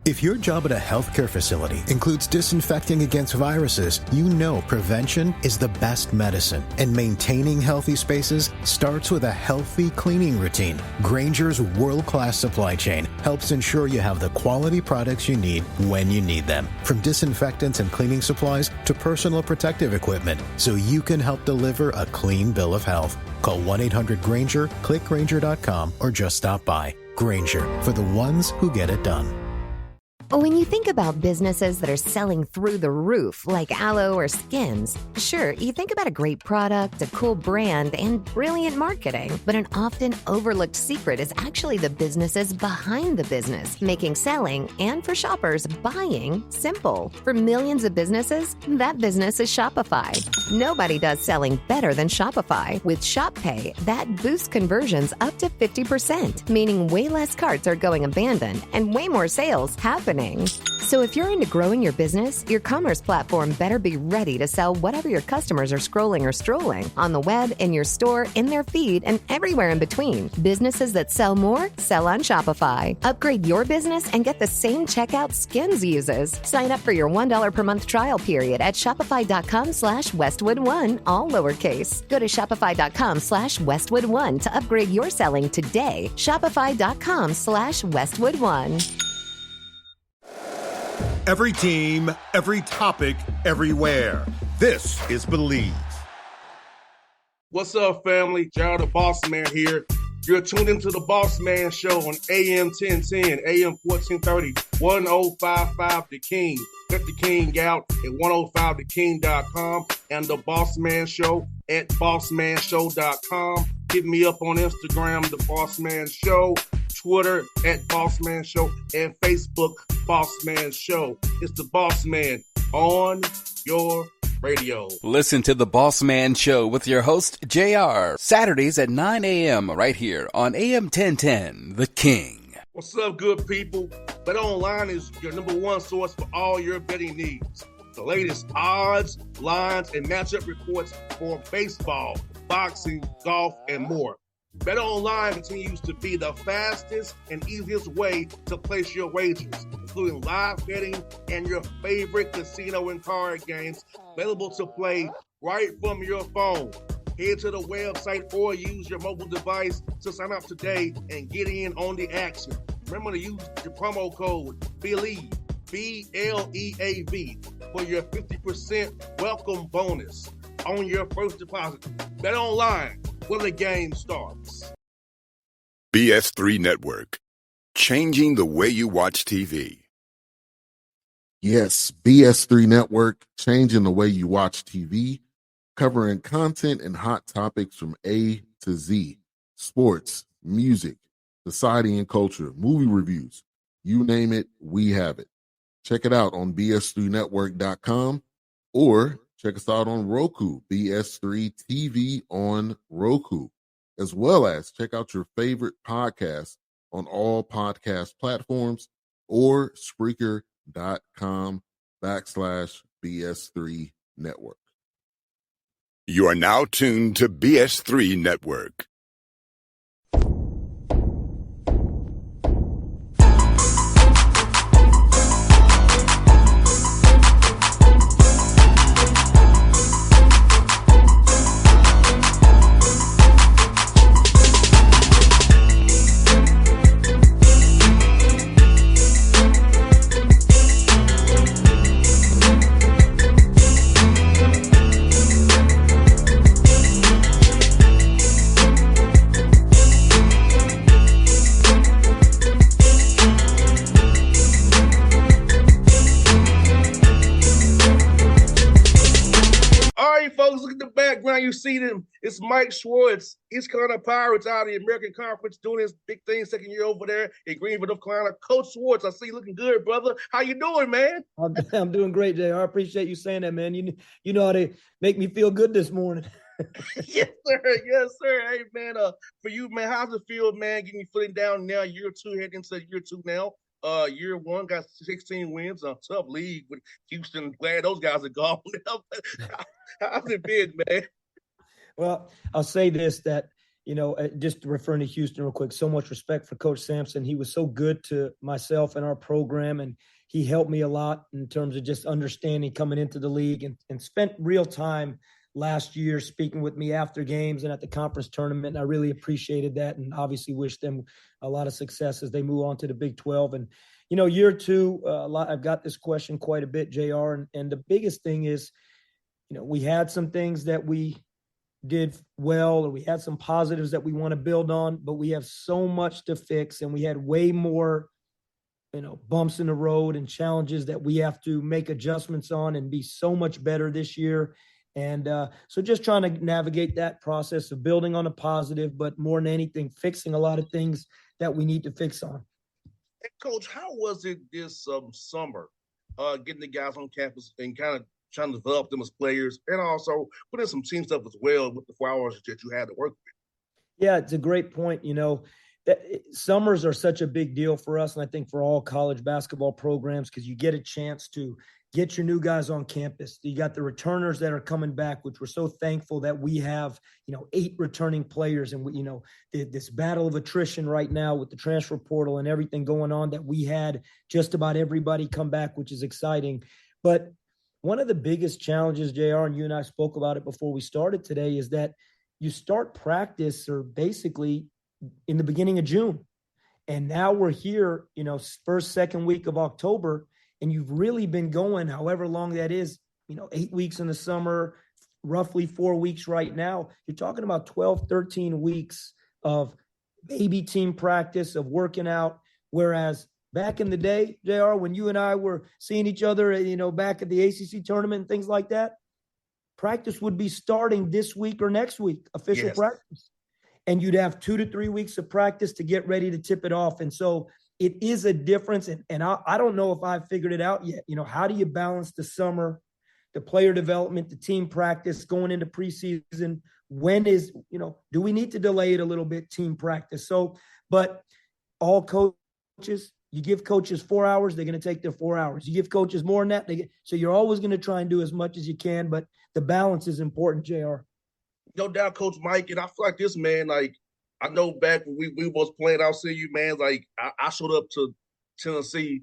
If your job at a healthcare facility includes disinfecting against viruses, you know prevention is the best medicine. And maintaining healthy spaces starts with a healthy cleaning routine. Grainger's world-class supply chain helps ensure you have the quality products you need when you need them. From disinfectants and cleaning supplies to personal protective equipment, so you can help deliver a clean bill of health. Call 1-800-GRAINGER, click Grainger.com, or just stop by. Grainger, for the ones who get it done. When you think about businesses that are selling through the roof, like aloe or Skims, sure, you think about a great product, a cool brand, and brilliant marketing. But an often overlooked secret is actually the businesses behind the business, making selling and, for shoppers, buying simple. For millions of businesses, that business is Shopify. Nobody does selling better than Shopify. With Shop Pay, that boosts conversions up to 50%, meaning way less carts are going abandoned and way more sales happening. So if you're into growing your business, your commerce platform better be ready to sell whatever your customers are scrolling or strolling on the web, in your store, in their feed, and everywhere in between. Businesses that sell more, sell on Shopify. Upgrade your business and get the same checkout Skims uses. Sign up for your $1 per month trial period at shopify.com/Westwood1, all lowercase. Go to shopify.com/Westwood1 to upgrade your selling today. Shopify.com/Westwood1. Every team, every topic, everywhere. This is Believe. What's up, family? Gerald the Bossman here. You're tuned into the Bossman Show on AM 1010, AM 1430, 1055 The King. Check The King out at 105theking.com and the Bossman Show at bossmanshow.com. Hit me up on Instagram, The Bossman Show, Twitter at Bossman Show, and Facebook, Bossman Show. It's the Bossman on your radio. Listen to the Bossman Show with your host, JR, Saturdays at 9 a.m. right here on AM 1010, The King. What's up, good people? Bet Online is your number one source for all your betting needs. The latest odds, lines, and matchup reports for baseball, boxing, golf, and more. Bet Online continues to be the fastest and easiest way to place your wagers, including live betting and your favorite casino and card games available to play right from your phone. Head to the website or use your mobile device to sign up today and get in on the action. Remember to use your promo code BELIEVE, BLEAV, for your 50% welcome bonus on your first deposit. Bet Online, where the game starts. BS3 Network, changing the way you watch TV. Yes, BS3 Network, changing the way you watch TV, covering content and hot topics from A to Z, sports, music, society and culture, movie reviews, you name it, we have it. Check it out on bs3network.com or check us out on Roku, BS3 TV on Roku, as well as check out your favorite podcast on all podcast platforms or Spreaker.com/BS3 Network. You are now tuned to BS3 Network. You see them. It's Mike Schwartz, East Carolina Pirates out of the American Conference, doing his big thing, second year over there in Greenville, North Carolina. Coach Schwartz, I see you looking good, brother. How you doing, man? I'm doing great, JR. I appreciate you saying that, man. You know how to make me feel good this morning. Yes, sir. Yes, sir. Hey, man, for you, man, how's it feel, man, getting your footing down now, year two, heading into year two now? Year one got 16 wins, a tough league with Houston. Glad those guys are gone. How's it been, man? Well, I'll say this, that, just referring to Houston real quick, so much respect for Coach Sampson. He was so good to myself and our program, and he helped me a lot in terms of just understanding coming into the league, and spent real time last year speaking with me after games and at the conference tournament. I really appreciated that, and obviously wish them a lot of success as they move on to the Big 12. And, year two, I've got this question quite a bit, JR, and the biggest thing is, we had some things that we did well, or we had some positives that we want to build on, but we have so much to fix, and we had way more, bumps in the road and challenges that we have to make adjustments on and be so much better this year. And so just trying to navigate that process of building on a positive, but more than anything, fixing a lot of things that we need to fix on. Hey, Coach, how was it this summer getting the guys on campus and kind of trying to develop them as players, and also put in some team stuff as well with the 4 hours that you had to work with? Yeah, it's a great point. That summers are such a big deal for us, and I think for all college basketball programs, because you get a chance to get your new guys on campus. You got the returners that are coming back, which we're so thankful that we have, 8 returning players, and this battle of attrition right now with the transfer portal and everything going on, that we had just about everybody come back, which is exciting. But one of the biggest challenges, JR, and you and I spoke about it before we started today, is that you start practice or basically in the beginning of June. And now we're here, first, second week of October, and you've really been going however long that is, 8 weeks in the summer, roughly 4 weeks right now. You're talking about 12, 13 weeks of baby team practice, of working out, whereas back in the day, JR, when you and I were seeing each other, back at the ACC tournament and things like that, practice would be starting this week or next week, official practice. And you'd have 2 to 3 weeks of practice to get ready to tip it off. And so it is a difference. And I don't know if I've figured it out yet. How do you balance the summer, the player development, the team practice going into preseason? When is, do we need to delay it a little bit, team practice? So, but all coaches, you give coaches 4 hours, they're going to take their 4 hours. You give coaches more than that, so you're always going to try and do as much as you can, but the balance is important, JR. No doubt, Coach Mike, and I feel like this, man, like, I know back when we was playing our senior, man, like, I showed up to Tennessee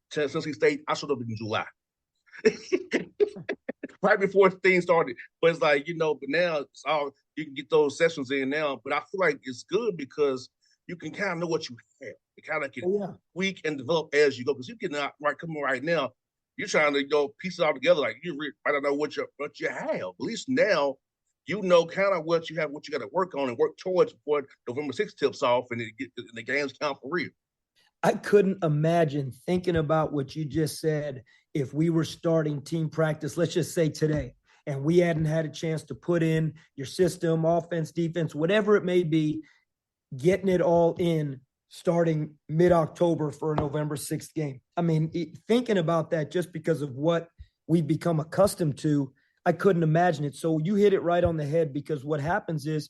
State, I showed up in July. Right before things started. But it's like, but now it's all, you can get those sessions in now, but I feel like it's good because you can kind of know what you have. You kind of can tweak and develop as you go. Because you can not coming right now, you're trying to piece it all together. Like I don't know what you have. At least now, kind of what you have, what you got to work on and work towards before November 6th tips off and the games count for real. I couldn't imagine thinking about what you just said if we were starting team practice, let's just say today, and we hadn't had a chance to put in your system, offense, defense, whatever it may be, getting it all in starting mid-October for a November 6th game. I mean, thinking about that just because of what we've become accustomed to, I couldn't imagine it. So you hit it right on the head, because what happens is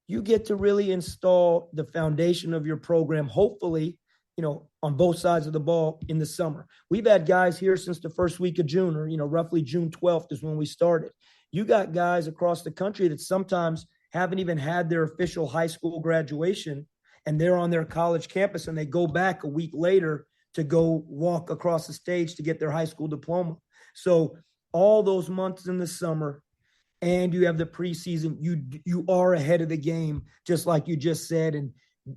you get to really install the foundation of your program, hopefully, on both sides of the ball in the summer. We've had guys here since the first week of June, or, roughly June 12th is when we started. You got guys across the country that sometimes haven't even had their official high school graduation, and they're on their college campus, and they go back a week later to go walk across the stage to get their high school diploma. So all those months in the summer, and you have the preseason, you are ahead of the game, just like you just said, and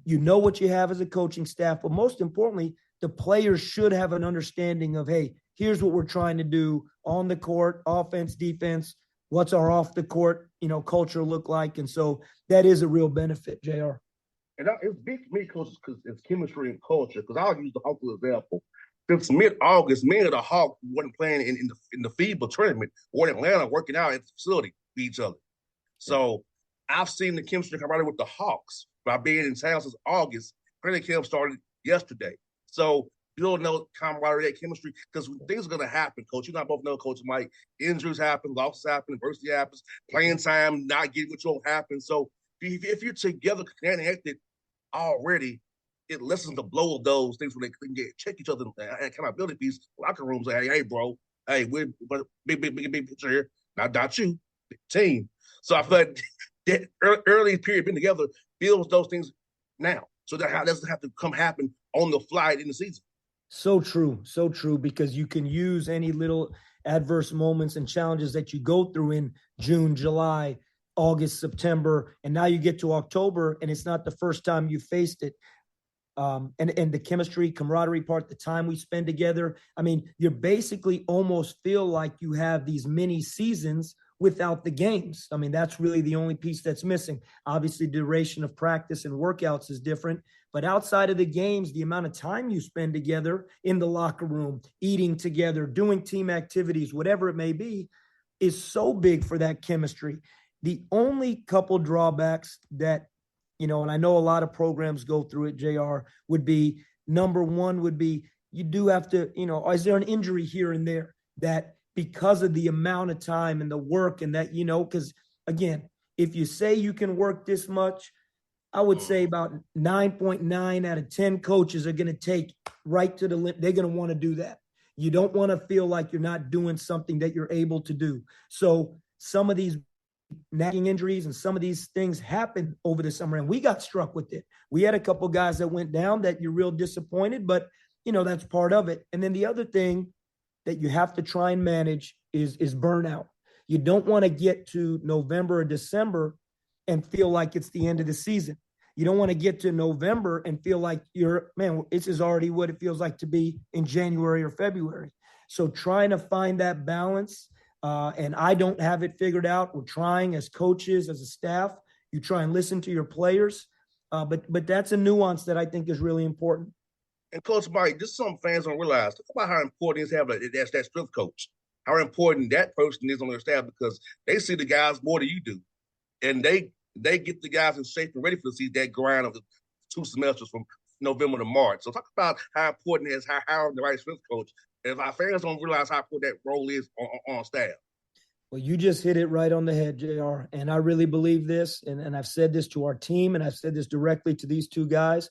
you know what you have as a coaching staff. But most importantly, the players should have an understanding of, hey, here's what we're trying to do on the court, offense, defense, what's our off the court, culture look like. And so that is a real benefit, JR. And it's big for me, coaches, because it's chemistry and culture. Because I'll use the Hawks example. Since mid-August, many of the Hawks wasn't playing in the FIBA tournament or in Atlanta, working out at the facility with each other. So I've seen the chemistry come out with the Hawks by being in town since August. Training camp started yesterday. So you don't know camaraderie, that chemistry, because things are going to happen, Coach. You and I both know, Coach Mike, injuries happen, losses happen, adversity happens, playing time, not getting what you want happen. So if you're together, connected already, it lessens the blow of those things when they can check each other and accountability piece. Locker rooms, hey, bro, hey, we're big picture here. Not you, big team. So I feel like that early period been together builds those things now. So that doesn't have to happen on the fly in the season. So true, because you can use any little adverse moments and challenges that you go through in June, July, August, September, and now you get to October, and it's not the first time you faced it. And the chemistry, camaraderie part, the time we spend together. I mean, you basically almost feel like you have these mini seasons without the games. I mean, that's really the only piece that's missing. Obviously, duration of practice and workouts is different, but outside of the games, the amount of time you spend together in the locker room, eating together, doing team activities, whatever it may be, is so big for that chemistry. The only couple drawbacks that, and I know a lot of programs go through it, JR, would be, number one would be, you do have to, is there an injury here and there that because of the amount of time and the work and that, because again, if you say you can work this much, I would say about 9.9 out of 10 coaches are going to take right to the limit. They're going to want to do that. You don't want to feel like you're not doing something that you're able to do. So some of these nagging injuries and some of these things happen over the summer, and we got struck with it. We had a couple guys that went down that you're real disappointed, but that's part of it. And then the other thing that you have to try and manage is burnout. You don't want to get to November or December and feel like it's the end of the season. You don't want to get to November and feel like this is already what it feels like to be in January or February. So trying to find that balance, and I don't have it figured out. We're trying as coaches, as a staff. You try and listen to your players, but that's a nuance that I think is really important. And Coach Mike, just some fans don't realize. Talk about how important it is to have that strength coach. How important that person is on their staff, because they see the guys more than you do, and they get the guys in shape and ready for that grind of the 2 semesters from November to March. So talk about how important it is hiring the right strength coach. And if our fans don't realize how important that role is on staff. Well, you just hit it right on the head, JR. And I really believe this, and I've said this to our team, and I've said this directly to these two guys.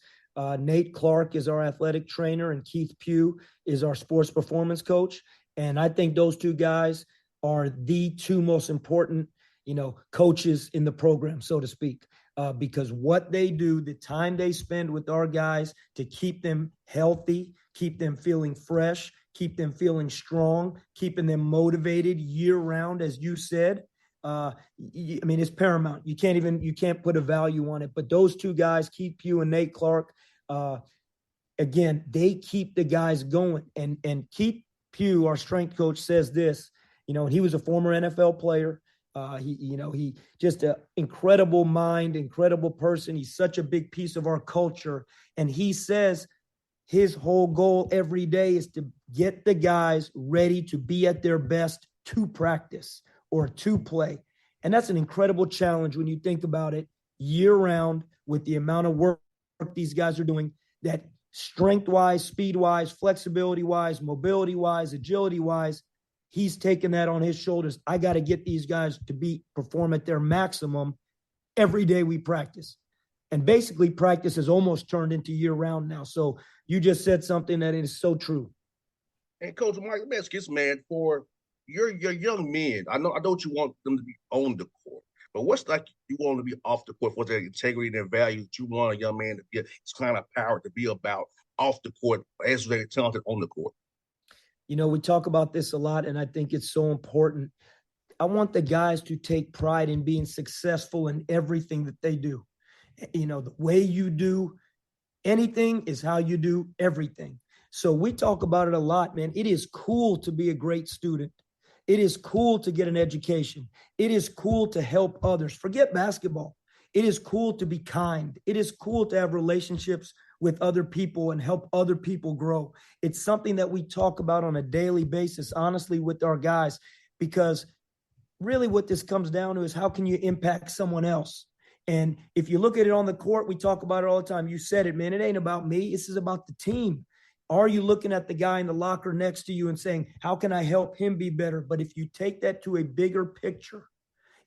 Nate Clark is our athletic trainer, and Keith Pugh is our sports performance coach. And I think those two guys are the two most important, coaches in the program, so to speak, because what they do, the time they spend with our guys to keep them healthy, keep them feeling fresh, keep them feeling strong, keeping them motivated year round, as you said. It's paramount. You can't put a value on it. But those two guys, Keith Pugh and Nate Clark, again, they keep the guys going. And Keith Pugh, our strength coach, says this. He was a former NFL player. He just an incredible mind, incredible person. He's such a big piece of our culture. And he says his whole goal every day is to get the guys ready to be at their best to practice or to play. And that's an incredible challenge when you think about it year round, with the amount of work these guys are doing, that strength-wise, speed-wise, flexibility-wise, mobility-wise, agility-wise, he's taken that on his shoulders. I got to get these guys to perform at their maximum every day we practice. And basically practice has almost turned into year round now. So you just said something that is so true. And Coach Mike, let me ask you this, man, for your young men, I know you want them to be on the court, but what's like you want them to be off the court? What's their integrity and their values that you want a young man to be, his kind of power to be about off the court as they're talented on the court? We talk about this a lot, and I think it's so important. I want the guys to take pride in being successful in everything that they do. The way you do anything is how you do everything. So we talk about it a lot, man. It is cool to be a great student. It is cool to get an education. It is cool to help others. Forget basketball. It is cool to be kind. It is cool to have relationships with other people and help other people grow. It's something that we talk about on a daily basis, honestly, with our guys, because really what this comes down to is how can you impact someone else? And if you look at it on the court, we talk about it all the time. You said it, man. It ain't about me. This is about the team. Are you looking at the guy in the locker next to you and saying, how can I help him be better? But if you take that to a bigger picture,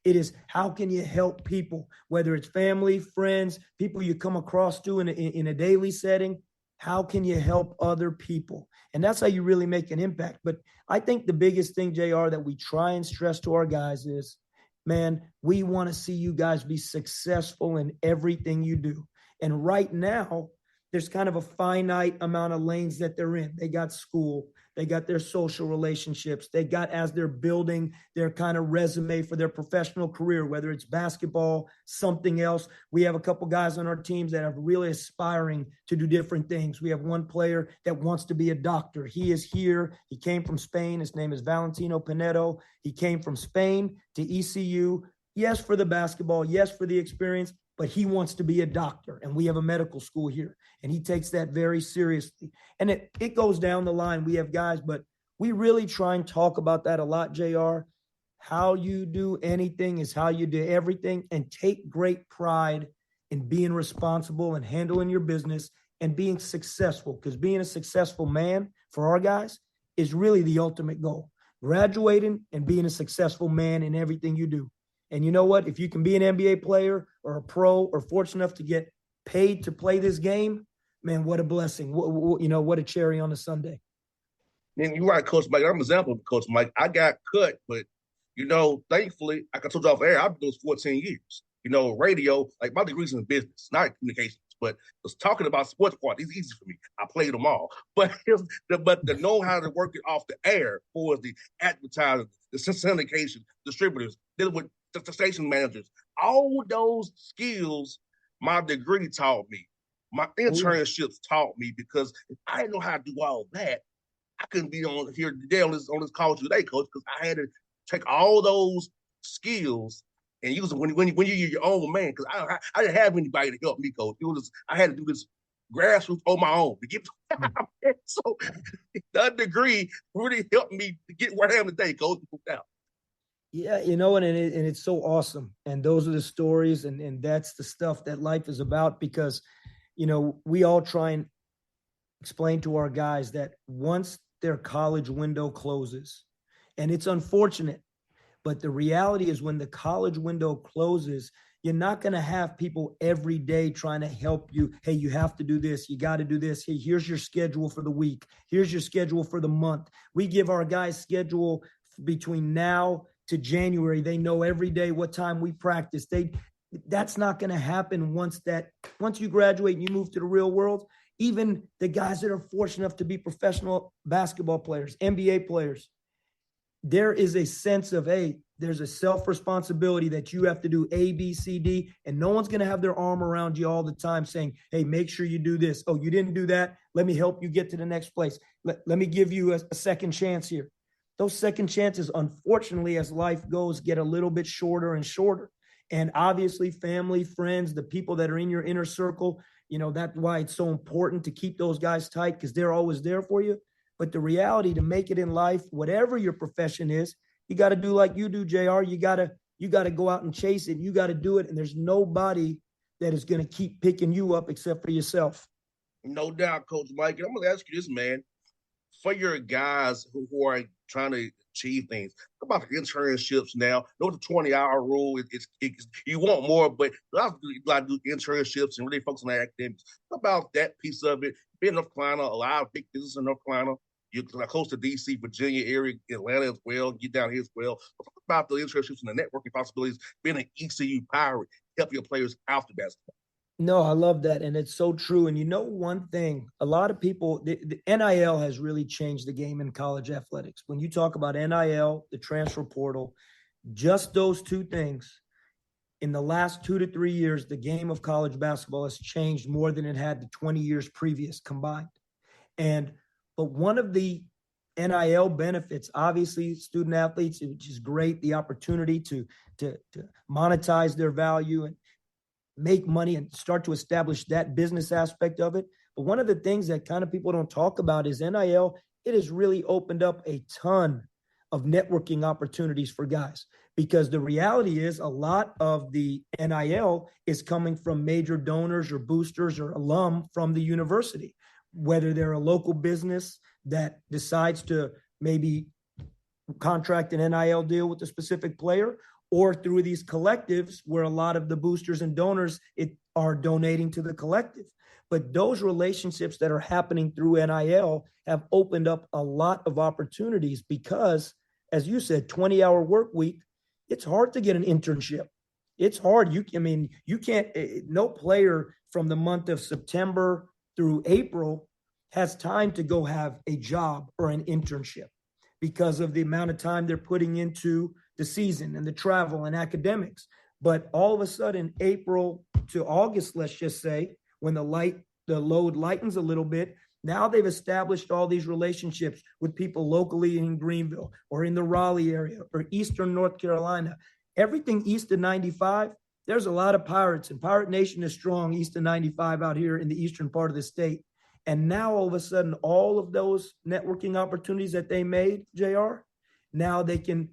it is how can you help people, whether it's family, friends, people you come across to in a daily setting. How can you help other people? And that's how you really make an impact. But I think the biggest thing, JR, that we try and stress to our guys is man, we want to see you guys be successful in everything you do. And right now, there's kind of a finite amount of lanes that they're in. They got school, they got their social relationships, they got, as they're building their kind of resume for their professional career, whether it's basketball, something else. We have a couple guys on our teams that are really aspiring to do different things. We have one player that wants to be a doctor. He is here. He came from Spain. His name is Valentino Pinedo. He came from Spain to ECU. Yes, for the basketball. Yes, for the experience. But he wants to be a doctor, and we have a medical school here, and he takes that very seriously. And it goes down the line. We have guys, but we really try and talk about that a lot, JR. How you do anything is how you do everything, and take great pride in being responsible and handling your business and being successful, because being a successful man for our guys is really the ultimate goal. Graduating and being a successful man in everything you do. And you know what? If you can be an NBA player or a pro or fortunate enough to get paid to play this game, man, what a blessing. What a cherry on a Sunday. And you're right, Coach Mike. I'm an example of Coach Mike. I got cut, but, thankfully, like I told you off air, I've been doing 14 years. Radio, like my degree's in business, not communications. But just talking about sports part, it's easy for me. I played them all. But the know how to work it off the air for the advertising, the syndication, distributors, dealing with the station managers, all those skills my degree taught me. My internships taught me, because if I didn't know how to do all that, I couldn't be on here today on this call today, Coach, because I had to take all those skills and use them when you're your own man. Because I didn't have anybody to help me, Coach. I had to do this grassroots on my own to get. So that degree really helped me to get where I am today, Coach. Yeah, and it's so awesome. And those are the stories, and that's the stuff that life is about, because, we all try and explain to our guys that once their college window closes, and it's unfortunate, but the reality is when the college window closes, you're not going to have people every day trying to help you. Hey, you have to do this. You got to do this. Hey, here's your schedule for the week. Here's your schedule for the month. We give our guys schedule between now to January. They know every day what time we practice. That's not going to happen once you graduate and you move to the real world. Even the guys that are fortunate enough to be professional basketball players, NBA players, there is a sense of, hey, there's a self-responsibility that you have to do A, B, C, D, and no one's going to have their arm around you all the time saying, hey, make sure you do this. Oh, you didn't do that. Let me help you get to the next place. Let me give you a second chance here. Those second chances, unfortunately, as life goes, get a little bit shorter and shorter. And obviously, family, friends, the people that are in your inner circle, that's why it's so important to keep those guys tight, because they're always there for you. But the reality, to make it in life, whatever your profession is, you got to do like you do, JR. You got to go out and chase it. You got to do it. And there's nobody that is going to keep picking you up except for yourself. No doubt, Coach Mike. I'm going to ask you this, man. For your guys who are trying to achieve things, about the internships now. Know the 20-hour rule. You want more, but a lot of do internships and really focus on the academics. About that piece of it. Being in North Carolina, a lot of big business in North Carolina. You're close to D.C., Virginia area, Atlanta as well. Get down here as well. But talk about the internships and the networking possibilities. Being an ECU pirate, help your players out the basketball. No, I love that. And it's so true. And one thing, a lot of people, the NIL has really changed the game in college athletics. When you talk about NIL, the transfer portal, just those two things, in the last 2 to 3 years, the game of college basketball has changed more than it had the 20 years previous combined. But one of the NIL benefits, obviously, student athletes, which is great, the opportunity to monetize their value and make money and start to establish that business aspect of it. But one of the things that kind of people don't talk about is NIL. It has really opened up a ton of networking opportunities for guys, because the reality is a lot of the NIL is coming from major donors or boosters or alum from the university, whether they're a local business that decides to maybe contract an NIL deal with a specific player, or through these collectives where a lot of the boosters and donors are donating to the collective. But those relationships that are happening through NIL have opened up a lot of opportunities, because, as you said, 20-hour work week, it's hard to get an internship. It's hard. You can't, no player from the month of September through April has time to go have a job or an internship because of the amount of time they're putting into the season and the travel and academics. But all of a sudden, April to August, let's just say, when the load lightens a little bit, now they've established all these relationships with people locally in Greenville or in the Raleigh area or Eastern North Carolina. Everything east of 95, there's a lot of Pirates, and Pirate Nation is strong east of 95 out here in the eastern part of the state. And now all of a sudden, all of those networking opportunities that they made, JR, now they can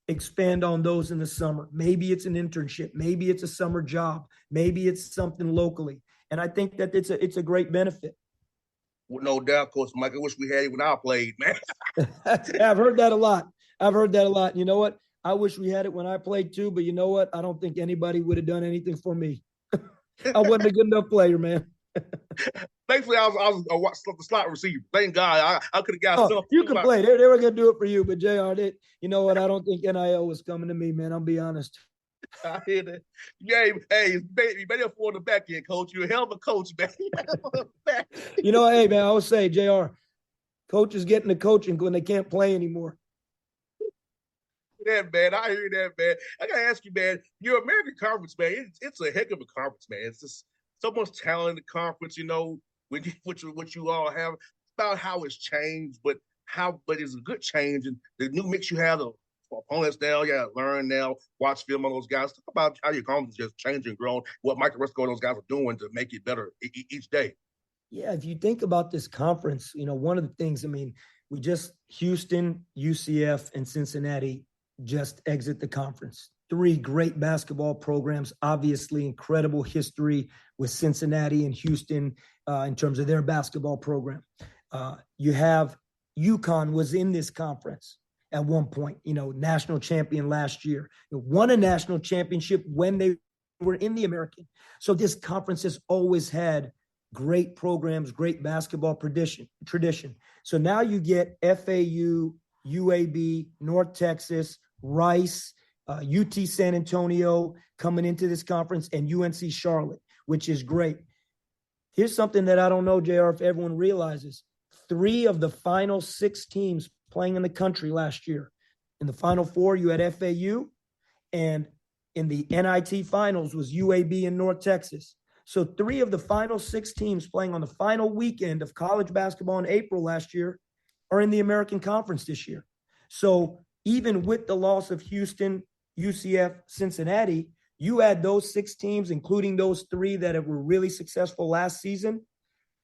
expand on those in the summer. Maybe it's an internship. Maybe it's a summer job. Maybe it's something locally. And I think that it's a great benefit. Well, no doubt, Coach Mike. I wish we had it when I played, man. I've heard that a lot. You know what? I wish we had it when I played too, but you know what? I don't think anybody would have done anything for me. I wasn't a good enough player, man. Thankfully, I was the slot receiver. Thank God. I could have got something. You could play. They were going to do it for you, but JR, you know what? I don't think NIL was coming to me, man. I'll be honest. I hear that. Yeah, hey, you better for the back end, coach. You're a hell of a coach, man. You know, hey, man, I always say, JR, coaches getting the coaching when they can't play anymore. Yeah, man. I hear that, man. I got to ask you, man, your American Conference, man, it's a heck of a conference, man. It's just so much talent in the conference, you know, what you all have. It's about how it's changed, but it's a good change. And the new mix you have of opponents now, you got to learn now, watch film on those guys. Talk about how your conference is just changing and growing, what Mike Resco and those guys are doing to make it better each day. Yeah, if you think about this conference, you know, one of the things, we just Houston, UCF, and Cincinnati just exit the conference. 3 great basketball programs, obviously incredible history with Cincinnati and Houston in terms of their basketball program. You have UConn was in this conference at one point, you know, national champion last year. Won a national championship when they were in the American. So this conference has always had great programs, great basketball tradition. So now you get FAU, UAB, North Texas, Rice, UT San Antonio coming into this conference, and UNC Charlotte, which is great. Here's something that I don't know, JR, if everyone realizes. 3 of the final 6 teams playing in the country last year. In the Final Four, you had FAU, and in the NIT finals was UAB and North Texas. So 3 of the final 6 teams playing on the final weekend of college basketball in April last year are in the American Conference this year. So even with the loss of Houston, UCF, Cincinnati, you add those 6 teams, including those 3 that were really successful last season.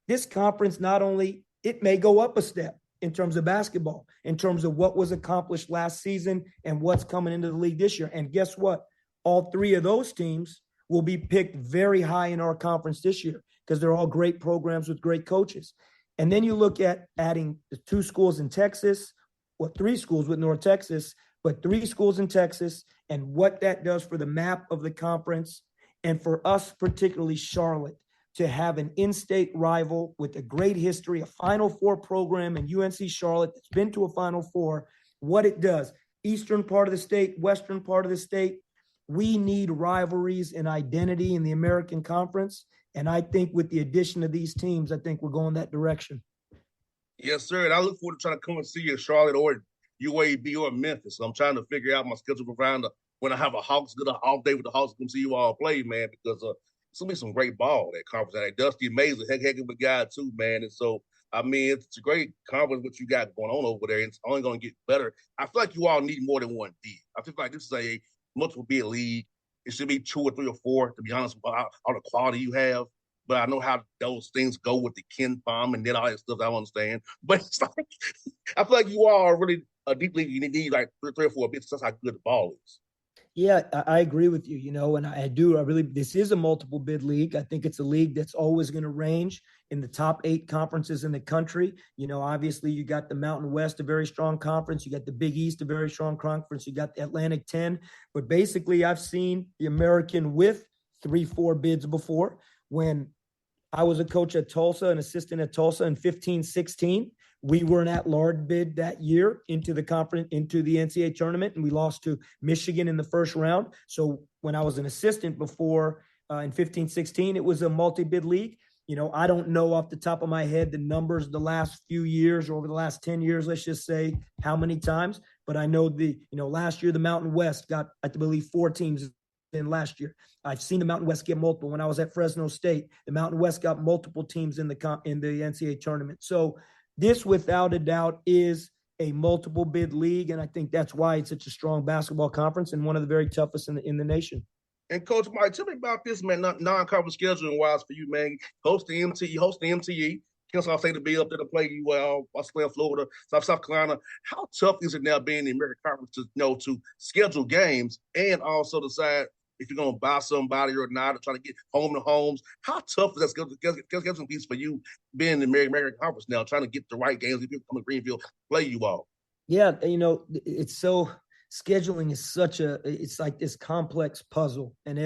This conference, not only, it may go up a step in terms of basketball, in terms of what was accomplished last season and what's coming into the league this year. And guess what? All 3 of those teams will be picked very high in our conference this year because they're all great programs with great coaches. And then you look at adding the 2 schools in Texas, 3 schools with North Texas, but 3 schools in Texas, and what that does for the map of the conference, and for us, particularly Charlotte, to have an in-state rival with a great history, a Final Four program in UNC Charlotte that's been to a Final Four, what it does. Eastern part of the state, western part of the state, we need rivalries and identity in the American Conference, and I think with the addition of these teams, I think we're going that direction. Yes, sir. And I look forward to trying to come and see you in Charlotte or UAB or Memphis. So I'm trying to figure out my schedule for when I have a Hawks, good off day with the Hawks, come see you all play, man, because it's going to be some great ball, that conference. And Dusty Mays, a heck of a guy, too, man. And so, it's a great conference, what you got going on over there. And it's only going to get better. I feel like you all need more than one D. I feel like this is a multiple bid league. It should be 2 or 3 or 4, to be honest, with all the quality you have. But I know how those things go with the Ken Palm and then all that stuff. I don't understand. But it's like, I feel like you all are really a deep league. You need like 3 or 4 bits. That's how good the ball is. Yeah, I agree with you, and I really, this is a multiple bid league. I think it's a league that's always going to range in the top 8 conferences in the country. Obviously you got the Mountain West, a very strong conference. You got the Big East, a very strong conference. You got the Atlantic 10, but basically I've seen the American with 3-4 bids before. When I was a coach at Tulsa, an assistant at Tulsa in 15-16, We were an at-large bid that year into the NCAA tournament, and we lost to Michigan in the first round. So when I was an assistant before in 15-16, it was a multi-bid league. I don't know off the top of my head the numbers the last few years or over the last 10 years, let's just say how many times. But I know last year the Mountain West got, I believe, 4 teams in last year. I've seen the Mountain West get multiple. When I was at Fresno State, the Mountain West got multiple teams in the NCAA tournament. So this, without a doubt, is a multiple bid league, and I think that's why it's such a strong basketball conference and one of the very toughest in the nation. And Coach Mike, tell me about this, man, non-conference scheduling wise for you, man. Host the MTE. Kennesaw State to be up there to play you, Australia, Florida, South Carolina. How tough is it now being in the American Conference to schedule games and also decide if you're going to buy somebody or not, or trying to get home to homes? How tough is that scheduling piece for you being in the American Conference now, trying to get the right games if you come to Greenville, play you all? Yeah, it's so – scheduling is it's like this complex puzzle. And,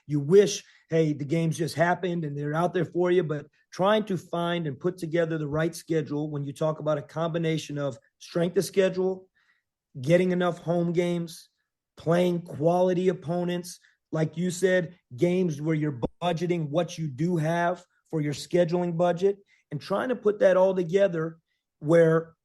you wish, hey, the games just happened and they're out there for you, but trying to find and put together the right schedule when you talk about a combination of strength of schedule, getting enough home games, playing quality opponents, like you said, games where you're budgeting what you do have for your scheduling budget, and trying to put that all together where,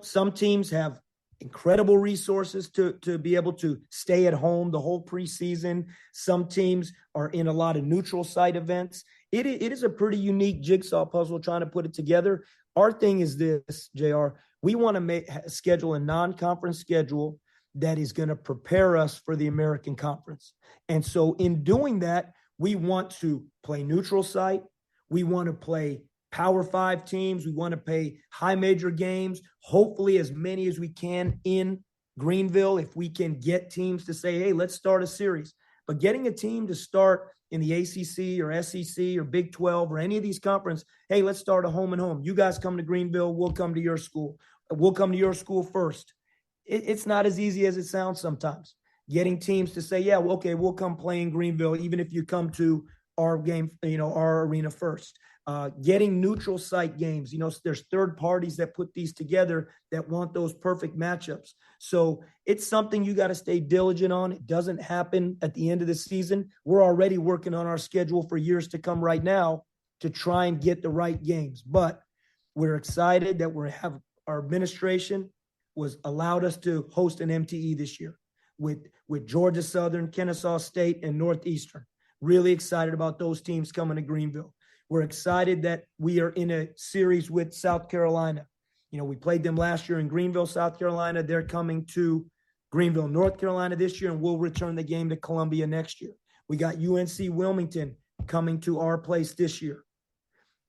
some teams have incredible resources to be able to stay at home the whole preseason. Some teams are in a lot of neutral site events. It is a pretty unique jigsaw puzzle trying to put it together. Our thing is this, JR, we want to schedule a non-conference schedule that is going to prepare us for the American Conference. And so in doing that, we want to play neutral site. We want to play Power 5 teams. We want to play high major games, hopefully as many as we can in Greenville if we can get teams to say, hey, let's start a series. But getting a team to start in the ACC or SEC or Big 12 or any of these conferences, hey, let's start a home and home. You guys come to Greenville, we'll come to your school. We'll come to your school first. It's not as easy as it sounds sometimes. Getting teams to say, yeah, well, okay, we'll come play in Greenville even if you come to our game, our arena first. Getting neutral site games, there's third parties that put these together that want those perfect matchups. So it's something you got to stay diligent on. It doesn't happen at the end of the season. We're already working on our schedule for years to come right now to try and get the right games. But we're excited that our administration was allowed us to host an MTE this year with Georgia Southern, Kennesaw State, and Northeastern. Really excited about those teams coming to Greenville. We're excited that we are in a series with South Carolina. We played them last year in Greenville, South Carolina. They're coming to Greenville, North Carolina this year, and we'll return the game to Columbia next year. We got UNC Wilmington coming to our place this year.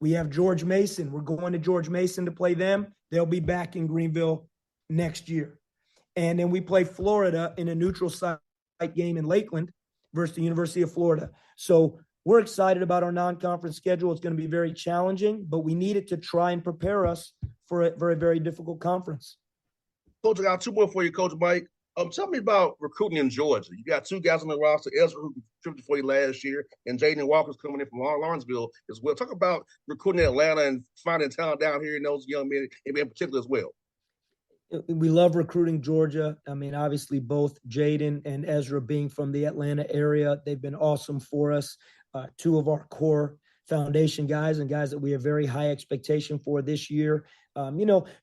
We have George Mason. We're going to George Mason to play them. They'll be back in Greenville next year. And then we play Florida in a neutral site game in Lakeland versus the University of Florida. So we're excited about our non-conference schedule. It's going to be very challenging, but we need it to try and prepare us for a very, very difficult conference. Coach, I got 2 more for you, Coach Mike. Tell me about recruiting in Georgia. You got 2 guys on the roster, Ezra, who contributed for you last year, and Jaden Walker's coming in from Lawrenceville as well. Talk about recruiting in Atlanta and finding talent down here in those young men in particular as well. We love recruiting Georgia. I mean, obviously both Jaden and Ezra being from the Atlanta area, they've been awesome for us. 2 of our core foundation guys and guys that we have very high expectation for this year.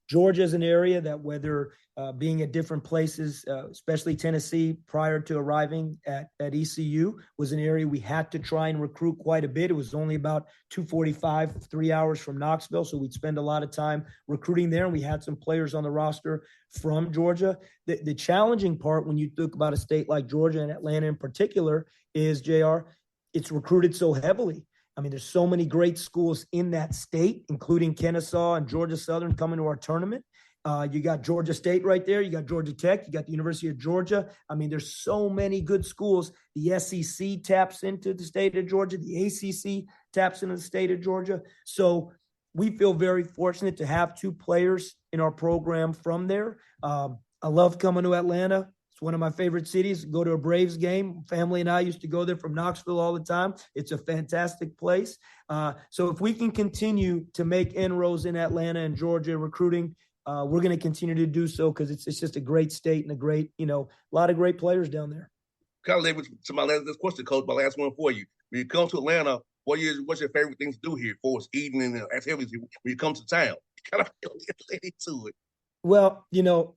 Georgia is an area that whether being at different places, especially Tennessee prior to arriving at ECU, was an area we had to try and recruit quite a bit. It was only about 2:45, 3 hours from Knoxville. So we'd spend a lot of time recruiting there. And we had some players on the roster from Georgia. The challenging part when you think about a state like Georgia and Atlanta in particular is, JR, it's recruited so heavily. I mean, there's so many great schools in that state, including Kennesaw and Georgia Southern coming to our tournament. You got Georgia State right there. You got Georgia Tech. You got the University of Georgia. I mean, there's so many good schools. The SEC taps into the state of Georgia. The ACC taps into the state of Georgia. So we feel very fortunate to have 2 players in our program from there. I love coming to Atlanta. It's one of my favorite cities. Go to a Braves game. Family and I used to go there from Knoxville all the time. It's a fantastic place. So if we can continue to make inroads in Atlanta and Georgia recruiting, we're going to continue to do so because it's just a great state and a great, a lot of great players down there. Kind of lead to my last question, Coach. My last one for you. When you come to Atlanta, what's your favorite things to do here for us, eating and activities when you come to town? Kind of lead into it. Well,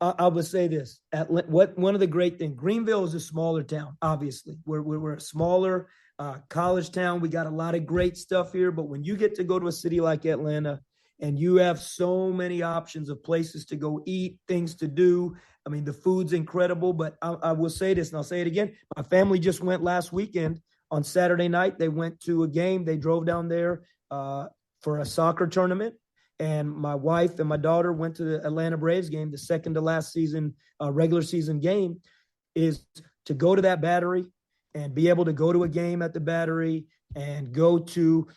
I would say this. One of the great things, Greenville is a smaller town, obviously. We're a smaller college town. We got a lot of great stuff here. But when you get to go to a city like Atlanta and you have so many options of places to go eat, things to do, I mean, the food's incredible. But I will say this, and I'll say it again. My family just went last weekend on Saturday night. They went to a game. They drove down there for a soccer tournament. And my wife and my daughter went to the Atlanta Braves game, the second to last season, regular season game, is to go to that Battery and be able to go to a game at the Battery and go to,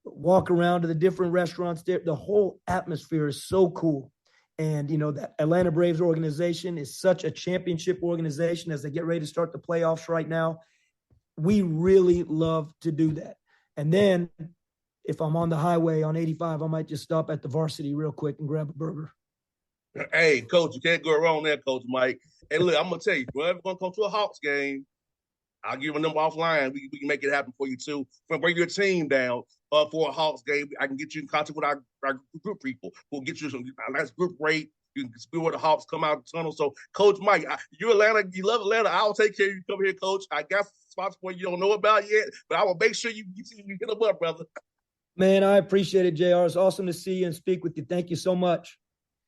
walk around to the different restaurants there. The whole atmosphere is so cool. And, that Atlanta Braves organization is such a championship organization as they get ready to start the playoffs right now. We really love to do that. And then if I'm on the highway on 85, I might just stop at the Varsity real quick and grab a burger. Hey, Coach, you can't go wrong there, Coach Mike. Hey, look, I'm going to tell you, if we're ever going to come to a Hawks game, I'll give you a number offline. We can make it happen for you, too. We'll bring your team down for a Hawks game. I can get you in contact with our group people. We'll get you a nice group rate. You can see where the Hawks come out of the tunnel. So, Coach Mike, you love Atlanta. I'll take care of you. Come here, Coach. I got spots for you don't know about yet, but I will make sure you hit them up, brother. Man, I appreciate it, JR. It's awesome to see you and speak with you. Thank you so much.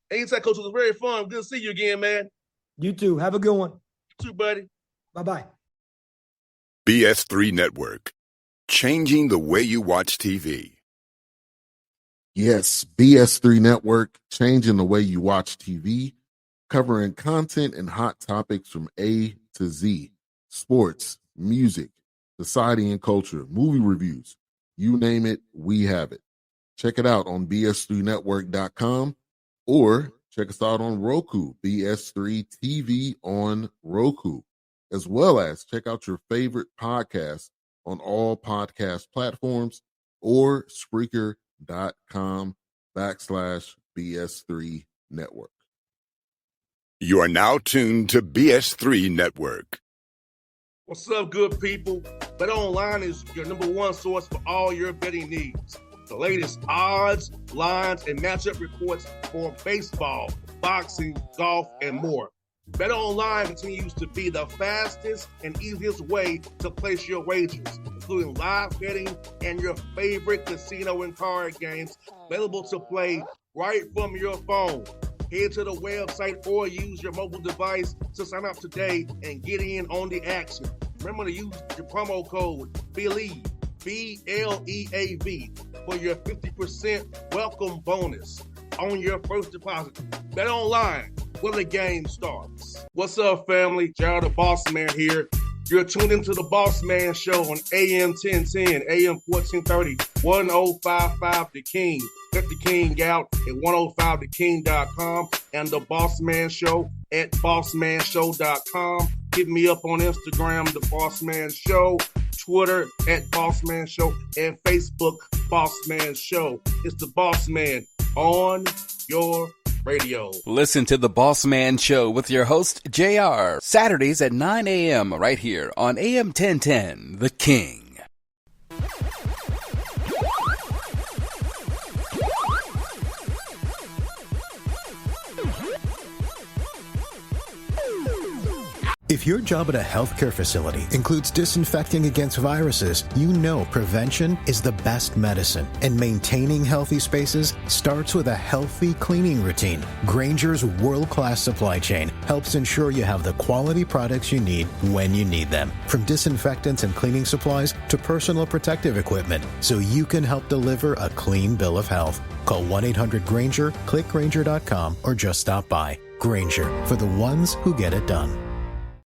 Anytime, Coach. It was very fun. Good to see you again, man. You too. Have a good one. You too, buddy. Bye-bye. BS3 Network. Changing the way you watch TV. Yes, BS3 Network, changing the way you watch TV, covering content and hot topics from A to Z. Sports, music, society and culture, movie reviews. You name it, we have it. Check it out on bs3network.com or check us out on Roku, BS3 TV on Roku, as well as check out your favorite podcast on all podcast platforms or Spreaker.com/BS3 Network. You are now tuned to BS3 Network. What's up, good people? Bet Online is your number one source for all your betting needs. The latest odds, lines, and matchup reports for baseball, boxing, golf, and more. Bet Online continues to be the fastest and easiest way to place your wagers, including live betting and your favorite casino and card games available to play right from your phone. Head to the website or use your mobile device to sign up today and get in on the action. Remember to use your promo code BELIEVE, BLEAV, for your 50% welcome bonus on your first deposit. Bet Online, where the game starts. What's up, family? Jared the Bossman here. You're tuned into the Bossman Show on AM 1010, AM 1430, 1055 The King. Check The King out at 105theking.com and the Bossman Show at bossmanshow.com. Hit me up on Instagram, The Bossman Show, Twitter at Bossman Show, and Facebook, Bossman Show. It's the Bossman on your radio. Listen to The Bossman Show with your host, JR, Saturdays at 9 a.m. right here on AM 1010, The King. If your job at a healthcare facility includes disinfecting against viruses, you know prevention is the best medicine. And maintaining healthy spaces starts with a healthy cleaning routine. Grainger's world-class supply chain helps ensure you have the quality products you need when you need them. From disinfectants and cleaning supplies to personal protective equipment, so you can help deliver a clean bill of health. Call 1-800-GRAINGER, click Grainger.com, or just stop by. Grainger, for the ones who get it done.